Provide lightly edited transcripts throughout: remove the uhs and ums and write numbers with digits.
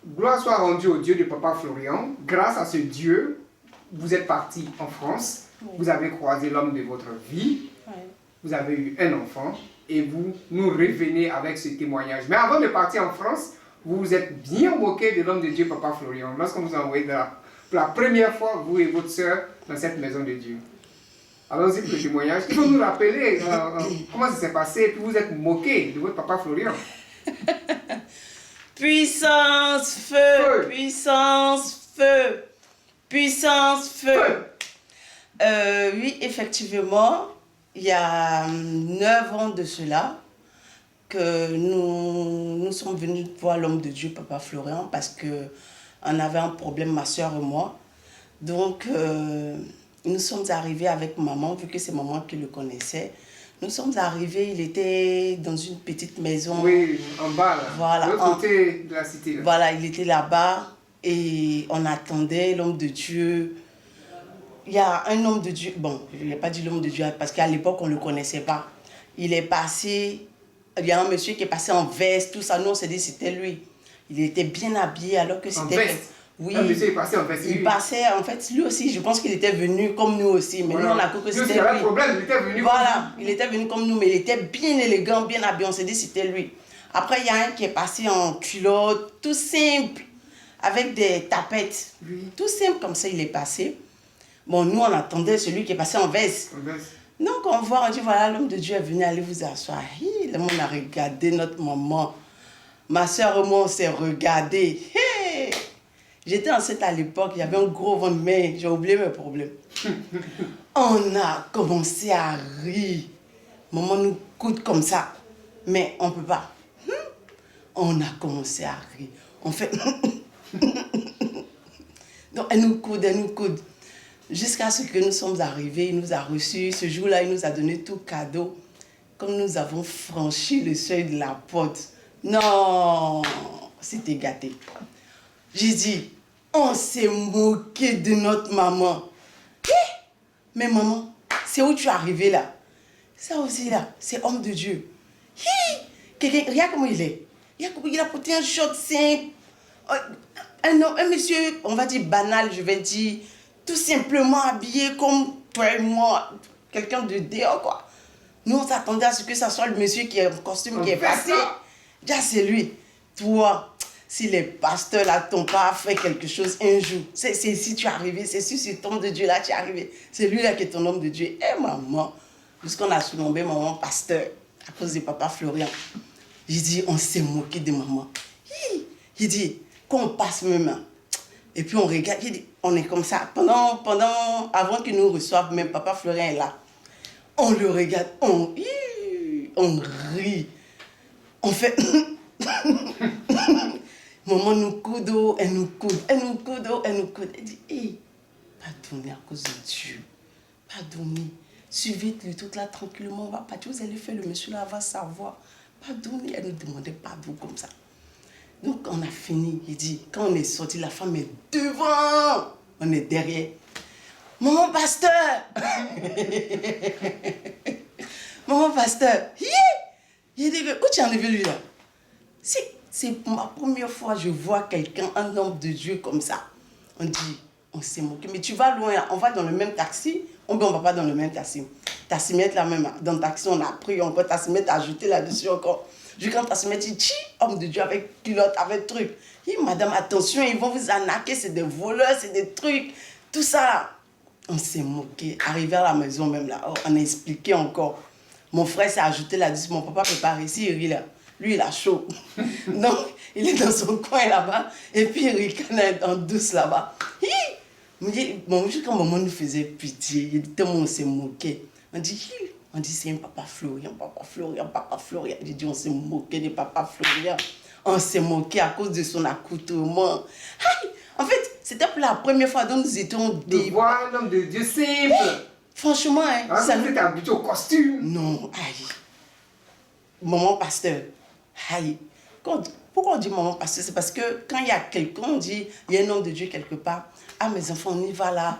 gloire soit rendue au Dieu de Papa Florian. Grâce à ce Dieu, vous êtes parti en France, vous avez croisé l'homme de votre vie, vous avez eu un enfant et vous nous revenez avec ce témoignage. Mais avant de partir en France, vous vous êtes bien moqué de l'homme de Dieu, Papa Florian, lorsqu'on vous a envoyé pour la première fois, vous et votre soeur, dans cette maison de Dieu. Allons-y pour le témoignage. Il faut nous rappeler comment ça s'est passé, et puis vous êtes moqué de votre Papa Florian. Puissance, feu, puissance, feu, puissance, feu. Oui, effectivement, il y a 9 ans de cela que nous sommes venus voir l'homme de Dieu, Papa Florian, parce qu'on avait un problème, ma soeur et moi. Donc, nous sommes arrivés avec maman, vu que c'est maman qui le connaissait. Nous sommes arrivés, il était dans une petite maison. Oui, en bas, là. Voilà, de l'autre côté de la cité. Là. Voilà, il était là-bas et on attendait l'homme de Dieu. Il y a un homme de Dieu, bon, je n'ai pas dit l'homme de Dieu parce qu'à l'époque, on ne le connaissait pas. Il est passé, il y a un monsieur qui est passé en veste, tout ça, nous on s'est dit c'était lui. Il était bien habillé alors que c'était... En veste? Oui. Un monsieur est passé en veste. Il passait, en fait, lui aussi, je pense qu'il était venu comme nous aussi, mais voilà. nous on a cru que c'était lui. Il avait un problème, il était venu voilà, il était venu comme nous, mais il était bien élégant, bien habillé, on s'est dit c'était lui. Après, il y a un qui est passé en culotte, tout simple, avec des tapettes. Oui. Tout simple comme ça, il est passé. Bon, nous, on attendait celui qui est passé en veste. Donc, on voit, on dit, voilà, l'homme de Dieu est venu, allez vous asseoir. Le monde a regardé notre maman. Ma soeur et moi, on s'est regardé. Hey! J'étais enceinte à l'époque, il y avait un gros ventre, mais j'ai oublié mes problèmes. On a commencé à rire. Maman nous coude comme ça, mais on ne peut pas. On a commencé à rire. On fait... Donc, elle nous coude. Jusqu'à ce que nous sommes arrivés, il nous a reçus. Ce jour-là, il nous a donné tout cadeau. Comme nous avons franchi le seuil de la porte. Non, c'était gâté. J'ai dit, on s'est moqué de notre maman. Mais maman, c'est où tu es arrivé là? Ça aussi là, c'est homme de Dieu. Regarde comment il est. Il a porté un short simple. Un monsieur, on va dire banal, je vais dire, tout simplement habillé comme toi et moi, quelqu'un de dehors quoi. Nous on s'attendait à ce que ça soit le monsieur qui est en costume qui est passé. Déjà c'est lui. Toi, si les pasteurs là t'ont pas fait quelque chose un jour, c'est si tu es arrivé, c'est si cet homme de Dieu là tu es arrivé, c'est lui là qui est ton homme de Dieu. Et maman, puisqu'on a surnommé maman pasteur à cause de Papa Florian, j'ai dit on s'est moqué de maman. Il dit qu'on passe même. Et puis on regarde, il dit, on est comme ça. Avant qu'il nous reçoive, même Papa Florian est là. On le regarde, on rit. On fait... Maman nous coude, elle nous coude. Elle dit, hey, pardonnez à cause de Dieu. Pardonnez. Suivez-le tout là tranquillement, on va partir. Vous allez faire le monsieur là, va savoir. Pardonnez. Elle nous demandait pardon comme ça. Donc on a fini. Il dit, quand on est sorti, la femme est devant. On est derrière. Maman pasteur. Maman pasteur. Il dit, où tu as enlevé lui là? C'est ma première fois que je vois quelqu'un, un homme de Dieu comme ça. On dit, on s'est moqué. Mais tu vas loin, on va dans le même taxi. On ne va pas dans le même taxi. Tassimette là même, dans le taxi, on a pris encore Tassimette à ajouter là-dessus encore. Je quand Tassimette dit, homme de Dieu avec culotte, avec truc. Il dit, madame, attention, ils vont vous arnaquer, c'est des voleurs, c'est des trucs. Tout ça. On s'est moqué. Arrivé à la maison même là, on a expliqué encore. Mon frère s'est ajouté là-dessus, mon papa prépare ici, il rit là. Lui, il a chaud. Donc, il est dans son coin là-bas. Et puis, il ricane en douce là-bas. Bon, quand maman nous faisait pitié, il dit tellement on s'est moqué. On dit, c'est un Papa Florian. J'ai dit, on s'est moqué de Papa Florian. On s'est moqué à cause de son accoutrement. En fait, c'était pour la première fois dont nous étions de voir un homme de Dieu simple. Franchement, hein. Ça nous était habitué au costume. Non, maman pasteur. Pourquoi on dit maman pasteur? C'est parce que quand il y a quelqu'un, on dit, il y a un homme de Dieu quelque part. Ah, mes enfants, on y va là.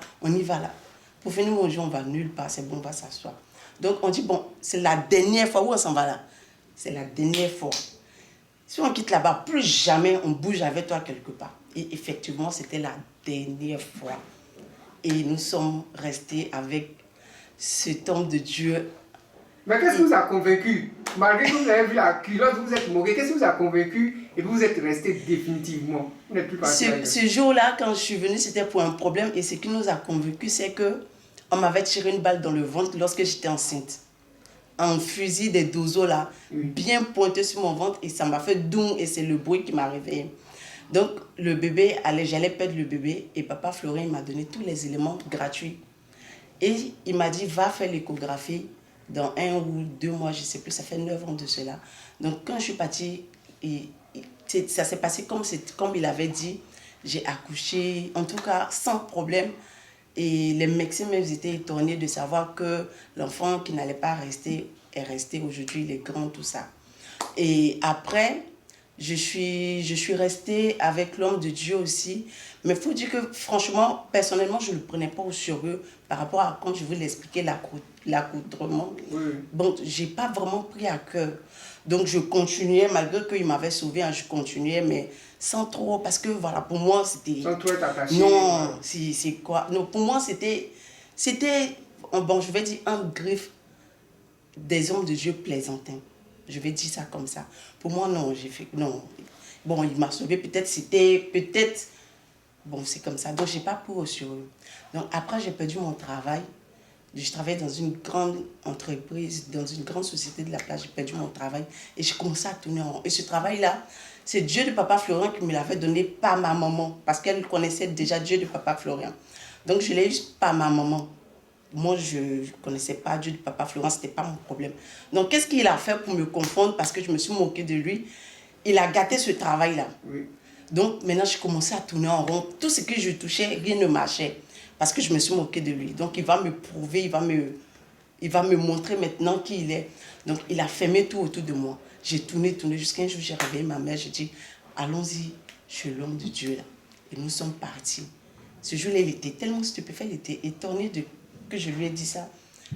Pour finir manger, on va nulle part, c'est bon, on va s'asseoir. Donc, on dit, bon, c'est la dernière fois où on s'en va là. C'est la dernière fois. si on quitte là-bas, plus jamais on bouge avec toi quelque part. Et effectivement, c'était la dernière fois. Et nous sommes restés avec cet homme de Dieu. Mais qu'est-ce qui vous a convaincu? Malgré que vous avez vu la culotte, vous vous êtes moqué, qu'est-ce qui vous a convaincu et vous êtes resté définitivement? Vous n'êtes plus parti ailleurs. Ce jour-là, quand je suis venue, c'était pour un problème. Et ce qui nous a convaincu, c'est qu'on m'avait tiré une balle dans le ventre lorsque j'étais enceinte. Un fusil des dozos là, bien pointé sur mon ventre. Et ça m'a fait doum et c'est le bruit qui m'a réveillée. Donc, le bébé, j'allais perdre le bébé. Et papa Florent, il m'a donné tous les éléments gratuits. Et il m'a dit, va faire l'échographie dans 1 ou 2 mois, je ne sais plus, ça fait 9 ans de cela. Donc, quand je suis partie, ça s'est passé comme il avait dit. J'ai accouché, en tout cas, sans problème. Et les médecins même étaient étonnés de savoir que l'enfant qui n'allait pas rester est resté. Aujourd'hui, il est grand, tout ça. Et après, je suis restée avec l'homme de Dieu aussi. Mais il faut dire que, franchement, personnellement, je ne le prenais pas au sérieux par rapport à quand je voulais expliquer l'accoutrement. Oui. Bon, je n'ai pas vraiment pris à cœur. Donc, je continuais, malgré qu'il m'avait sauvé, hein, je continuais, mais sans trop, parce que, voilà, pour moi, c'était... Sans trop être attaché. Non, c'est quoi? Non, pour moi, c'était, bon, je vais dire, un griffe des hommes de Dieu plaisantins. Je vais dire ça comme ça. Pour moi, non, j'ai fait... Non. Bon, il m'a sauvé, peut-être... Bon, c'est comme ça. Donc, je n'ai pas pris au sérieux. Donc, après, j'ai perdu mon travail. Je travaillais dans une grande entreprise, dans une grande société de la place. J'ai perdu mon travail et j'ai commencé à tourner en rond. Et ce travail-là, c'est Dieu de Papa Florent qui me l'avait donné par ma maman. Parce qu'elle connaissait déjà Dieu de Papa Florent. Donc, je l'ai eu par ma maman. Moi, je ne connaissais pas Dieu de Papa Florent, ce n'était pas mon problème. Donc, qu'est-ce qu'il a fait pour me confondre? Parce que je me suis moquée de lui. Il a gâté ce travail-là. Oui. Donc, maintenant, j'ai commencé à tourner en rond. Tout ce que je touchais, rien ne marchait. Parce que je me suis moquée de lui. Donc, il va me prouver, il va me montrer maintenant qui il est. Donc, il a fermé tout autour de moi. J'ai tourné, jusqu'à un jour, j'ai réveillé ma mère. J'ai dit, allons-y chez l'homme de Dieu, là. Et nous sommes partis. Ce jour-là, il était tellement stupéfait, il était étonné que je lui ai dit ça.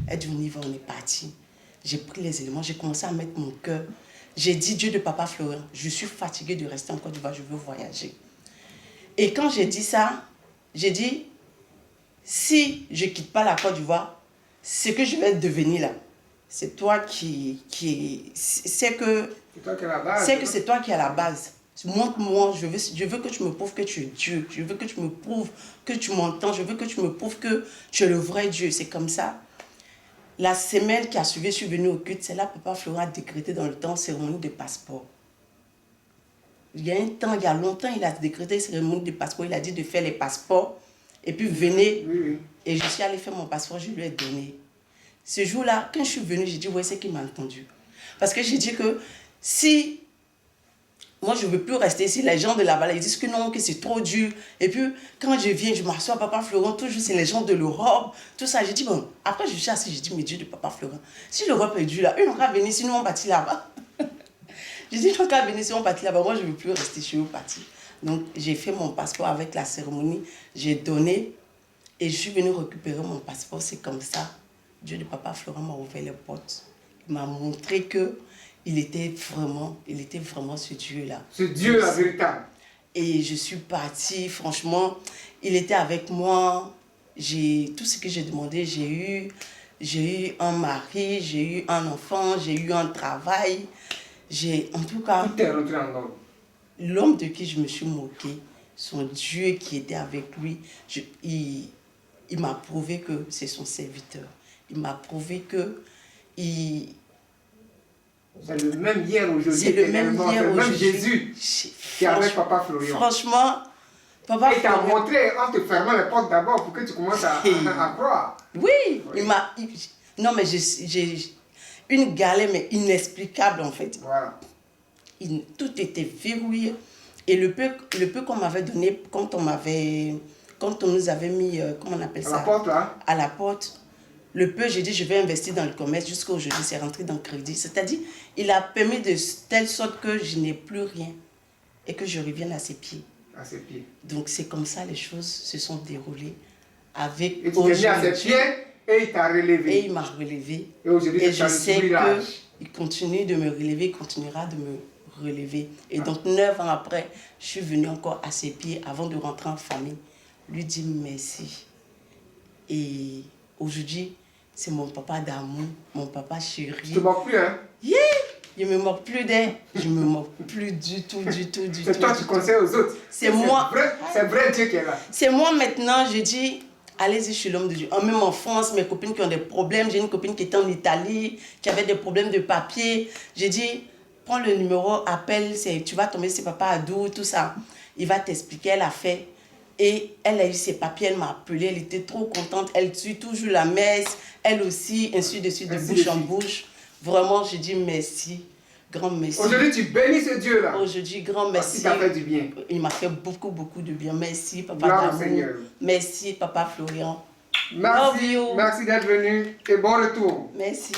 Elle dit, on y va, on est parti. J'ai pris les éléments, j'ai commencé à mettre mon cœur. J'ai dit, Dieu de Papa Florent, je suis fatiguée de rester en Côte d'Ivoire, je veux voyager. Et quand j'ai dit ça, j'ai dit, si je ne quitte pas la Côte d'Ivoire, ce que je vais devenir là, c'est toi c'est que c'est toi qui es à la base. Montre-moi, je veux que tu me prouves que tu es Dieu. Je veux que tu me prouves que tu m'entends. Je veux que tu me prouves que tu es le vrai Dieu. C'est comme ça. La semaine qui a suivi, je suis venue au culte. C'est là que Papa Florent a décrété dans le temps cérémonie de passeport. Il y a un temps, il y a longtemps, il a décrété cérémonie de passeport. Il a dit de faire les passeports. Et puis venez. Oui. Et je suis allée faire mon passeport, je lui ai donné. Ce jour-là, quand je suis venue, j'ai dit, ouais, c'est qu'il m'a entendu. Parce que j'ai dit que si moi je ne veux plus rester ici, les gens de là-bas, ils disent que non, que c'est trop dur. Et puis quand je viens, je m'assois à Papa Florent, toujours c'est les gens de l'Europe, tout ça. J'ai dit, bon, après je suis assise, j'ai dit, mais Dieu de Papa Florent, si l'Europe est dure là, eux n'ont qu'à venir, sinon on bâtit là-bas. J'ai dit, ils n'ont qu'à venir, sinon on bâtit là-bas. Moi je ne veux plus rester, je suis partie. Donc j'ai fait mon passeport avec la cérémonie, j'ai donné. Et je suis venue récupérer mon passeport, c'est comme ça. Dieu de Papa Florent m'a ouvert les portes. Il m'a montré que il était vraiment ce Dieu-là. Ce Dieu la véritable. Et je suis partie, franchement, il était avec moi. Tout ce que j'ai demandé, j'ai eu un mari, j'ai eu un enfant, j'ai eu un travail. En tout cas, tout est rentré en ordre. L'homme de qui je me suis moquée, son Dieu qui était avec lui, il m'a prouvé que c'est son serviteur. Il m'a prouvé que c'est le même hier, aujourd'hui. C'est le même hier, aujourd'hui. Même Jésus qui est avec Papa Florent. Franchement, Papa Florent... Et t'a montré en te fermant les portes d'abord pour que tu commences à croire. Oui, non, mais j'ai une galère, mais inexplicable en fait. Voilà. Tout était verrouillé. Et le peu qu'on m'avait donné, quand on nous avait mis, comment on appelle ça? À la porte là? À la porte. Le peu, j'ai dit, je vais investir dans le commerce. Jusqu'à aujourd'hui, c'est rentré dans le crédit. C'est-à-dire, il a permis de telle sorte que je n'ai plus rien. Et que je revienne à ses pieds. À ses pieds. Donc, c'est comme ça les choses se sont déroulées. Et tu t'es mis à ses pieds et il t'a relevé. Et il m'a relevé. Et aujourd'hui, je sais qu'il continue de me relever, il continuera de me relever. Et donc 9 ans après, je suis venue encore à ses pieds avant de rentrer en famille, lui dire merci. Et aujourd'hui, c'est mon papa d'amour, mon papa chéri. Tu te moques plus, hein? Yeah! Je ne me moque plus d'elle. Je ne me moque plus du tout. C'est toi qui conseilles aux autres. C'est moi. C'est vrai Dieu qui est là. C'est moi maintenant, je dis, allez-y, je suis l'homme de Dieu. Même en France, mes copines qui ont des problèmes, j'ai une copine qui était en Italie, qui avait des problèmes de papier. J'ai dit, prends le numéro, appelle, tu vas tomber sur Papa Adou, tout ça. Il va t'expliquer, elle a fait. Et elle a eu ses papiers, elle m'a appelé, elle était trop contente. Elle suit toujours la messe, elle aussi, ainsi de suite, de bouche en bouche. Vraiment, je dis merci, grand merci. Aujourd'hui, tu bénis ce Dieu-là. Aujourd'hui, grand merci. Parce qu'il t'a fait du bien. Il m'a fait beaucoup de bien. Merci, Papa d'amour. Merci, Papa Florian. Merci d'être venu et bon retour. Merci.